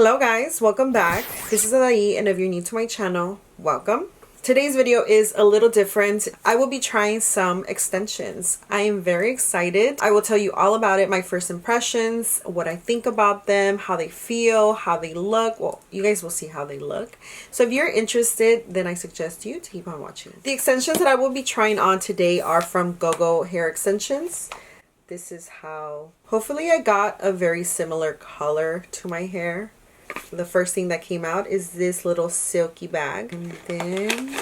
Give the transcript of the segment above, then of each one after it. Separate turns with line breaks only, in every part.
Hello guys, welcome back. This is Adai, and if you're new to my channel, welcome. Today's video is a little different. I will be trying some extensions. I am very excited. I will tell you all about it, my first impressions, what I think about them, how they feel, how they look. Well, you guys will see how they look. So if you're interested, then I suggest you to keep on watching. The extensions that I will be trying on today are from GOO GOO Hair Extensions. This is how, hopefully I got a very similar color to my hair. The first thing that came out is this little silky bag, and then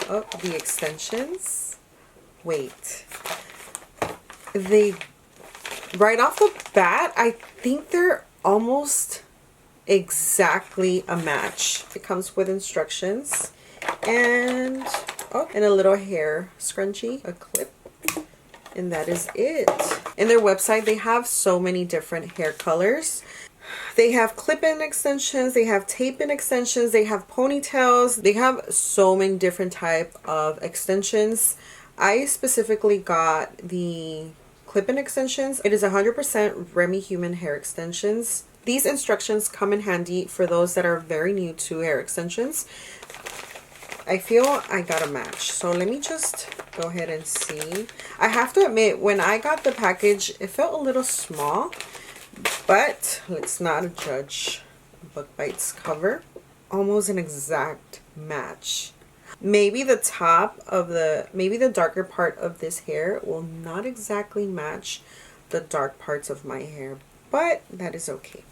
the extensions. Wait, they right off the bat, I think they're almost exactly a match. It comes with instructions and a little hair scrunchie, a clip, and that is it. In their website, they have so many different hair colors. They have clip-in extensions, they have tape-in extensions, they have ponytails, they have so many different type of extensions. I specifically got the clip-in extensions. It is 100% Remy Human hair extensions. These instructions come in handy for those that are very new to hair extensions. I feel I got a match, so let me just go ahead and see. I have to admit, when I got the package, it felt a little small. But let's not judge a book by its cover. Almost an exact match. Maybe the the darker part of this hair will not exactly match the dark parts of my hair, but that is okay.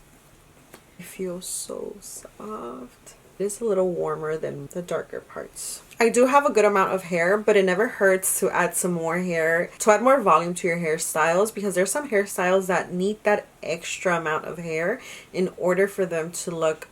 It feels so soft. It is a little warmer than the darker parts. I do have a good amount of hair, but it never hurts to add some more hair, to add more volume to your hairstyles, because there's some hairstyles that need that extra amount of hair in order for them to look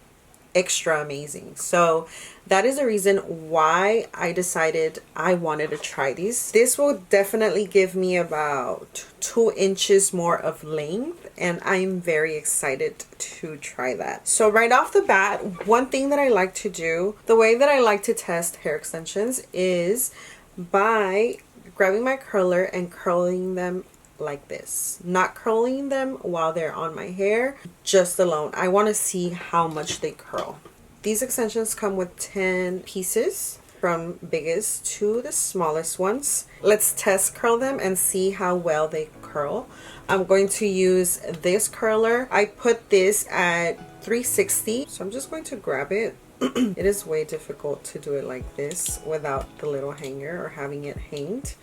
extra amazing. So that is the reason why I decided I wanted to try these. This will definitely give me about 2 inches more of length, and I'm very excited to try that. So right off the bat, one thing that I like to do, the way that I like to test hair extensions is by grabbing my curler and curling them like this. Not curling them while they're on my hair, just alone. I want to see how much they curl. These extensions come with 10 pieces, from biggest to the smallest ones. Let's test curl them and see how well they curl. I'm going to use this curler. I put this at 360, so I'm just going to grab it. It is way difficult to do it like this without the little hanger or having it hanged.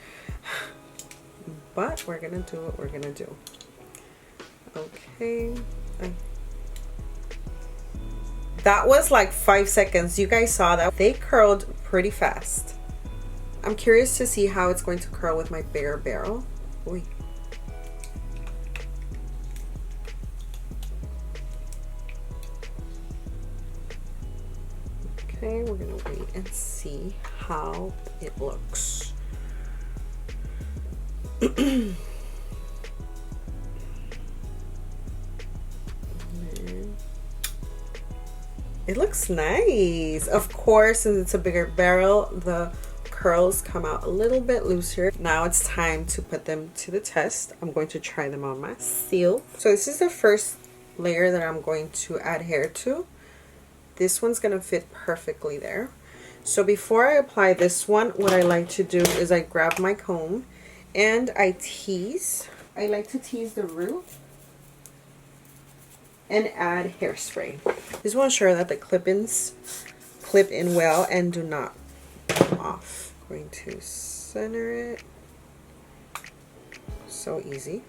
But we're gonna do what we're gonna do. Okay. That was like 5 seconds. You guys saw that. They curled pretty fast. I'm curious to see how it's going to curl with my bigger barrel. Oy. Okay, we're gonna wait and see how it looks. It looks nice. Of course, since it's a bigger barrel, the curls come out a little bit looser. Now it's time to put them to the test. I'm going to try them on myself. So this is the first layer that I'm going to add hair to. This one's gonna fit perfectly there. So before I apply this one, what I like to do is I grab my comb and I tease. I like to tease the root and add hairspray. Just want to ensure that the clip-ins clip in well and do not come off. I'm going to center it. So easy.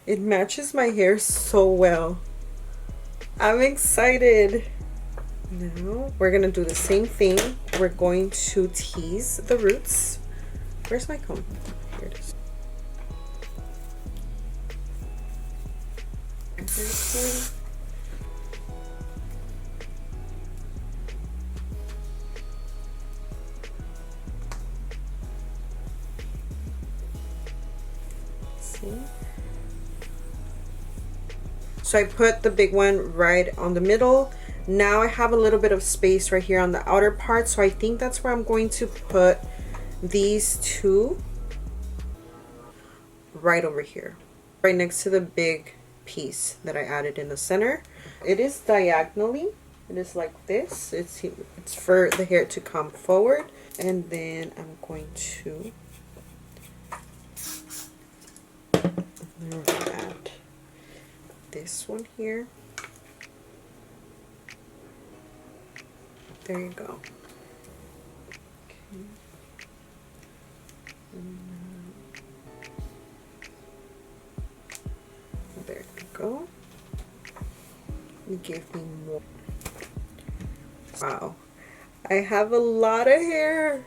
It matches my hair so well. I'm excited. Now we're gonna do the same thing. We're going to tease the roots. Where's my comb? Here it is. See? So I put the big one right on the middle. Now I have a little bit of space right here on the outer part, so I think that's where I'm going to put these two. right over here, right next to the big piece that I added in the center. It is diagonally. It is like this. It's for the hair to come forward, and then I'm going to add this one here. There you go. Okay. There you go. Give me more. Wow, I have a lot of hair.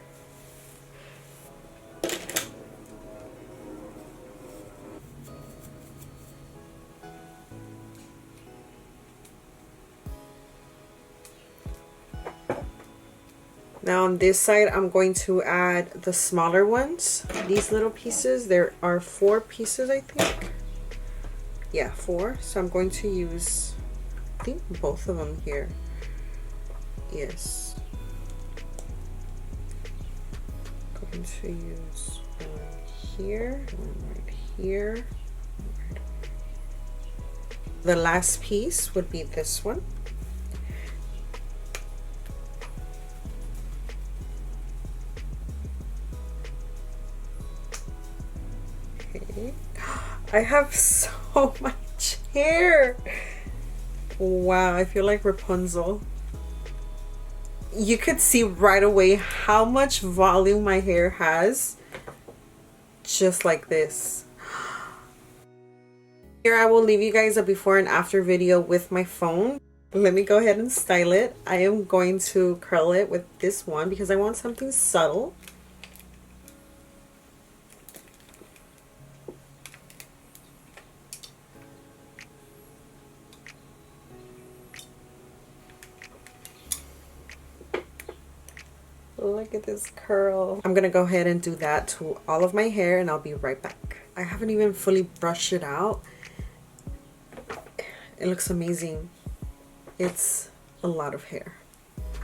Now on this side, I'm going to add the smaller ones. These little pieces, there are 4 pieces, I think. Yeah, 4. So I'm going to use, I think, both of them here. Yes. I'm going to use one here, one right here. The last piece would be this one. Okay. I have so much hair. Wow, I feel like Rapunzel. You could see right away how much volume my hair has, just like this. Here I will leave you guys a before and after video with my phone. Let me go ahead and style it. I am going to curl it with this one because I want something subtle. Look at this curl. I'm gonna go ahead and do that to all of my hair and I'll be right back. I haven't even fully brushed it out. It looks amazing. It's a lot of hair.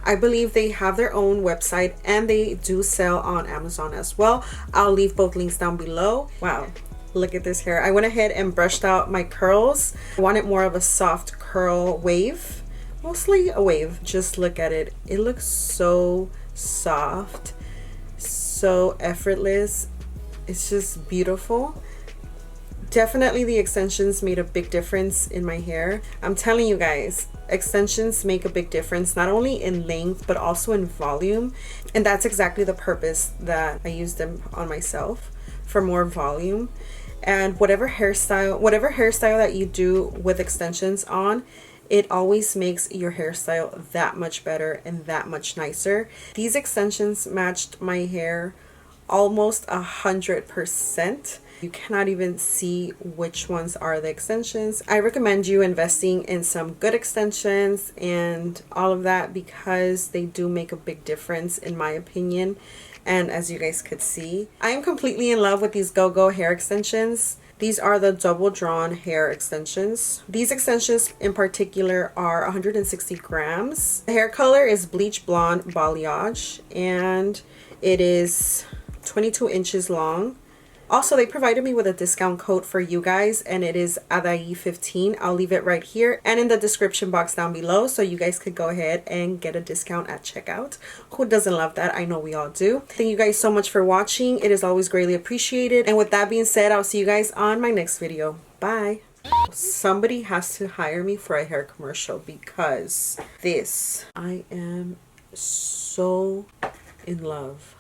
I believe they have their own website and they do sell on Amazon as well. I'll leave both links down below. Wow, look at this hair. I went ahead and brushed out my curls. I wanted more of a soft curl wave. Mostly a wave. Just look at it. It looks so soft, so effortless. It's just beautiful. Definitely the extensions made a big difference in my hair. I'm telling you guys, extensions make a big difference, not only in length but also in volume, and that's exactly the purpose that I use them on myself, for more volume. And whatever hairstyle that you do with extensions on, it always makes your hairstyle that much better and that much nicer. These extensions matched my hair almost 100%. You cannot even see which ones are the extensions. I recommend you investing in some good extensions and all of that because they do make a big difference in my opinion. And as you guys could see, I am completely in love with these GOO GOO hair extensions. These are the double drawn hair extensions. These extensions in particular are 160 grams. The hair color is Bleach Blonde Balayage and it is 22 inches long. Also, they provided me with a discount code for you guys and it is ADAI15. I'll leave it right here and in the description box down below so you guys could go ahead and get a discount at checkout. Who doesn't love that? I know we all do. Thank you guys so much for watching. It is always greatly appreciated. And with that being said, I'll see you guys on my next video. Bye. Somebody has to hire me for a hair commercial because I am so in love.